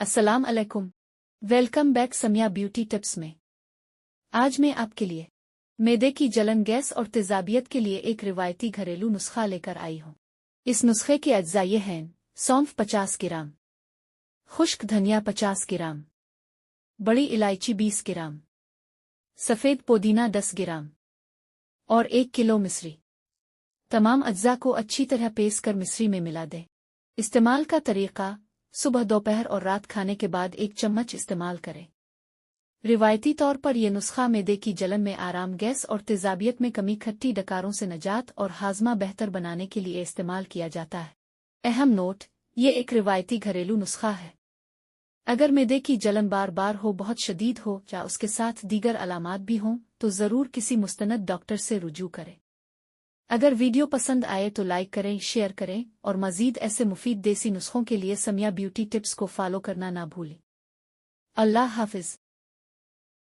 अस्सलाम अलैकुम। Welcome back Samiya beauty tips में। आज मैं आपके लिए मैदे की जलन, गैस और तेजाबियत के लिए एक रिवायती घरेलू नुस्खा लेकर आई हूँ। इस नुस्खे के अज्जा ये हैं: सौंफ 50 ग्राम, खुश्क धनिया 50 ग्राम, बड़ी इलायची 20 ग्राम, सफ़ेद पुदीना 10 ग्राम और 1 किलो मिश्री। तमाम अज्जा को अच्छी तरह पेस्ट कर मिश्री में मिला दें। इस्तेमाल का तरीका: सुबह, दोपहर और रात खाने के बाद 1 चम्मच इस्तेमाल करें। रिवायती तौर पर यह नुस्खा मैदे की जलन में आराम, गैस और तेजाबियत में कमी, खट्टी डकारों से निजात और हाजमा बेहतर बनाने के लिए इस्तेमाल किया जाता है। अहम नोट: ये एक रिवायती घरेलू नुस्खा है। अगर मैदे की जलन बार बार हो, बहुत शदीद हो या उसके साथ दीगर अलामात भी हों तो ज़रूर किसी मुस्तनद डॉक्टर से रुजू करें। अगर वीडियो पसंद आए तो लाइक करें, शेयर करें और मज़ीद ऐसे मुफीद देसी नुस्खों के लिए समिया ब्यूटी टिप्स को फॉलो करना ना भूलें। अल्लाह हाफ़िज़।